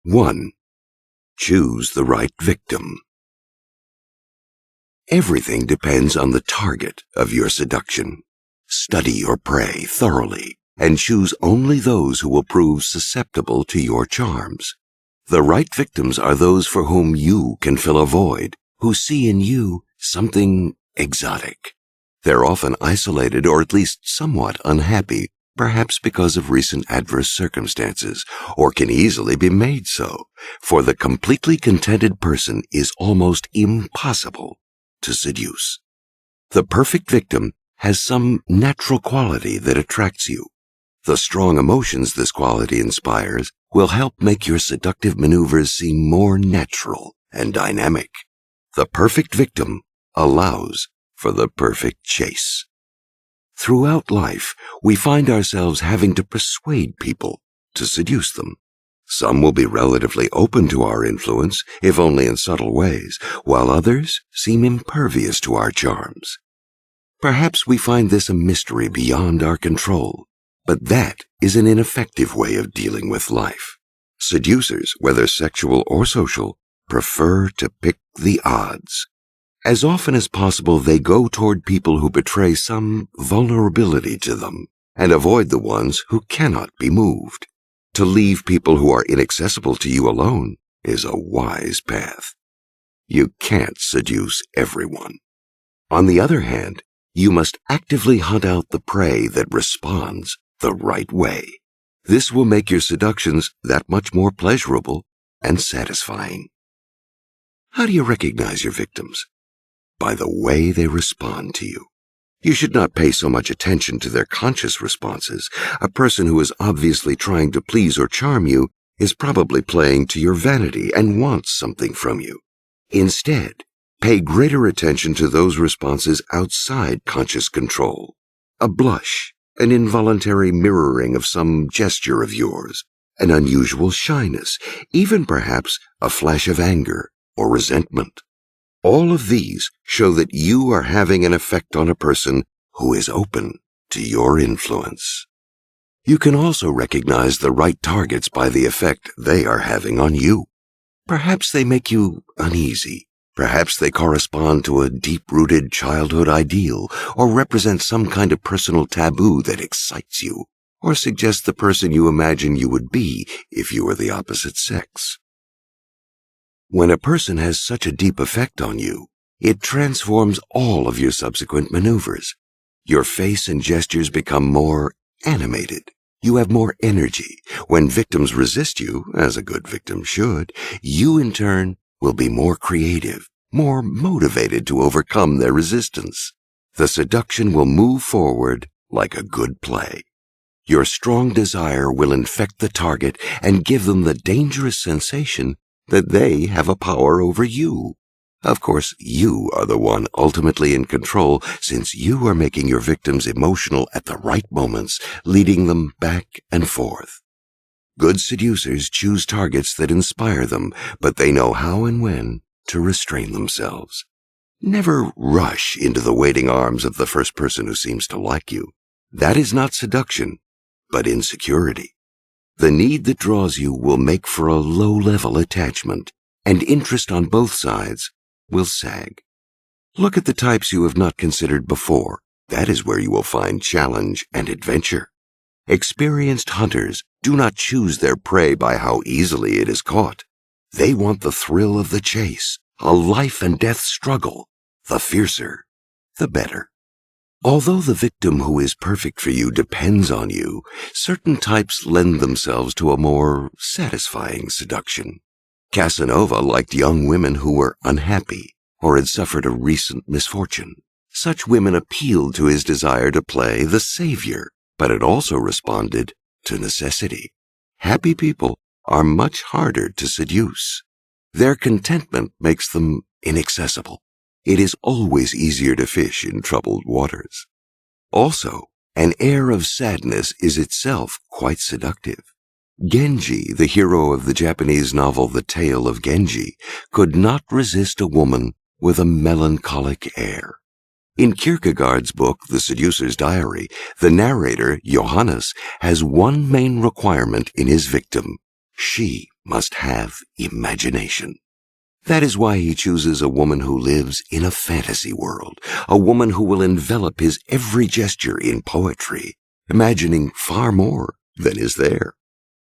1. Choose the right victim. Everything depends on the target of your seduction. Study your prey thoroughly and choose only those who will prove susceptible to your charms. The right victims are those for whom you can fill a void, who see in you something exotic. They're often isolated or at least somewhat unhappy, perhaps because of recent adverse circumstances, or can easily be made so, for the completely contented person is almost impossible to seduce. The perfect victim has some natural quality that attracts you. The strong emotions this quality inspires will help make your seductive maneuvers seem more natural and dynamic. The perfect victim allows for the perfect chase. Throughout life, we find ourselves having to persuade people to seduce them. Some will be relatively open to our influence, if only in subtle ways, while others seem impervious to our charms. Perhaps we find this a mystery beyond our control, but that is an ineffective way of dealing with life. Seducers, whether sexual or social, prefer to pick the odds. As often as possible, they go toward people who betray some vulnerability to them, and avoid the ones who cannot be moved. To leave people who are inaccessible to you alone is a wise path. You can't seduce everyone. On the other hand, you must actively hunt out the prey that responds the right way. This will make your seductions that much more pleasurable and satisfying. How do you recognize your victims? By the way they respond to you. You should not pay so much attention to their conscious responses. A person who is obviously trying to please or charm you is probably playing to your vanity and wants something from you. Instead, pay greater attention to those responses outside conscious control. A blush, an involuntary mirroring of some gesture of yours, an unusual shyness, even perhaps a flash of anger or resentment. All of these show that you are having an effect on a person who is open to your influence. You can also recognize the right targets by the effect they are having on you. Perhaps they make you uneasy. Perhaps they correspond to a deep-rooted childhood ideal, or represent some kind of personal taboo that excites you, or suggest the person you imagine you would be if you were the opposite sex. When a person has such a deep effect on you, it transforms all of your subsequent maneuvers. Your face and gestures become more animated. You have more energy. When victims resist you, as a good victim should, you in turn will be more creative, more motivated to overcome their resistance. The seduction will move forward like a good play. Your strong desire will infect the target and give them the dangerous sensation that they have a power over you. Of course, you are the one ultimately in control, since you are making your victims emotional at the right moments, leading them back and forth. Good seducers choose targets that inspire them, but they know how and when to restrain themselves. Never rush into the waiting arms of the first person who seems to like you. That is not seduction, but insecurity. The need that draws you will make for a low-level attachment, and interest on both sides will sag. Look at the types you have not considered before. That is where you will find challenge and adventure. Experienced hunters do not choose their prey by how easily it is caught. They want the thrill of the chase, a life-and-death struggle. The fiercer, the better. Although the victim who is perfect for you depends on you, certain types lend themselves to a more satisfying seduction. Casanova liked young women who were unhappy or had suffered a recent misfortune. Such women appealed to his desire to play the savior, but it also responded to necessity. Happy people are much harder to seduce. Their contentment makes them inaccessible. It is always easier to fish in troubled waters. Also, an air of sadness is itself quite seductive. Genji, the hero of the Japanese novel The Tale of Genji, could not resist a woman with a melancholic air. In Kierkegaard's book, The Seducer's Diary, the narrator, Johannes, has one main requirement in his victim. She must have imagination. That is why he chooses a woman who lives in a fantasy world, a woman who will envelop his every gesture in poetry, imagining far more than is there.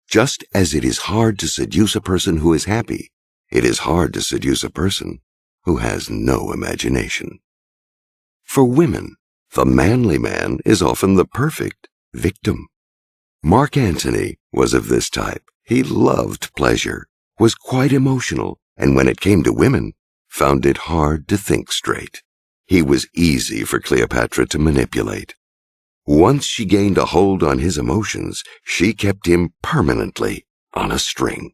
Just as it is hard to seduce a person who is happy, it is hard to seduce a person who has no imagination. For women, the manly man is often the perfect victim. Mark Antony was of this type. He loved pleasure, was quite emotional, and when it came to women, found it hard to think straight. He was easy for Cleopatra to manipulate. Once she gained a hold on his emotions, she kept him permanently on a string.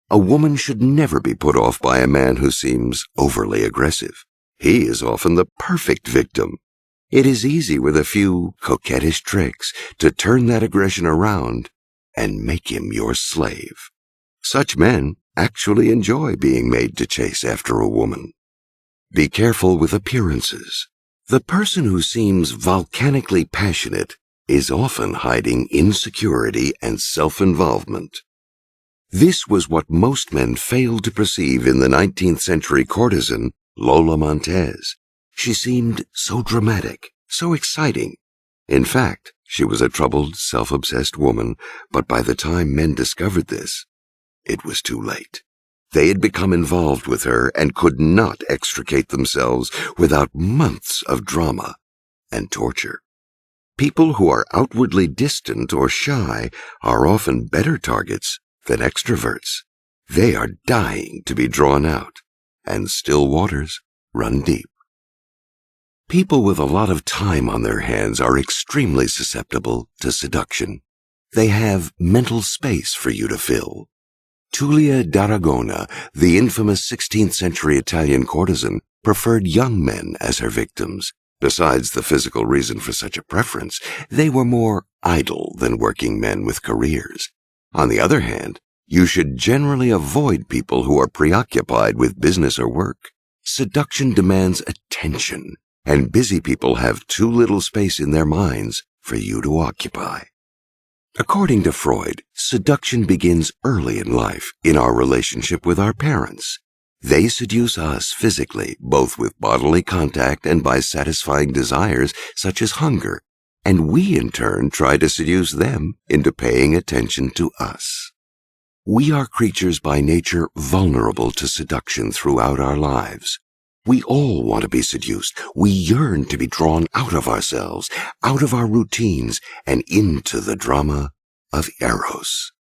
A woman should never be put off by a man who seems overly aggressive. He is often the perfect victim. It is easy with a few coquettish tricks to turn that aggression around and make him your slave. Such men actually enjoy being made to chase after a woman. Be careful with appearances. The person who seems volcanically passionate is often hiding insecurity and self-involvement. This was what most men failed to perceive in the 19th century courtesan Lola Montez. She seemed so dramatic, so exciting. In fact, she was a troubled, self-obsessed woman, but by the time men discovered this, it was too late. They had become involved with her and could not extricate themselves without months of drama and torture. People who are outwardly distant or shy are often better targets than extroverts. They are dying to be drawn out, and still waters run deep. People with a lot of time on their hands are extremely susceptible to seduction. They have mental space for you to fill. Tulia d'Aragona, the infamous 16th century Italian courtesan, preferred young men as her victims. Besides the physical reason for such a preference, they were more idle than working men with careers. On the other hand, you should generally avoid people who are preoccupied with business or work. Seduction demands attention, and busy people have too little space in their minds for you to occupy. According to Freud, seduction begins early in life, in our relationship with our parents. They seduce us physically, both with bodily contact and by satisfying desires such as hunger, and we in turn try to seduce them into paying attention to us. We are creatures by nature vulnerable to seduction throughout our lives. We all want to be seduced. We yearn to be drawn out of ourselves, out of our routines, and into the drama of Eros.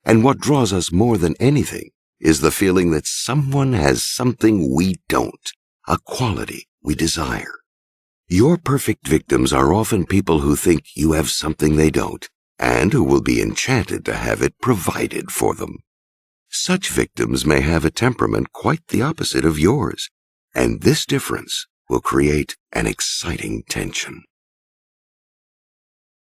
And what draws us more than anything is the feeling that someone has something we don't, a quality we desire. Your perfect victims are often people who think you have something they don't, and who will be enchanted to have it provided for them. Such victims may have a temperament quite the opposite of yours, and this difference will create an exciting tension.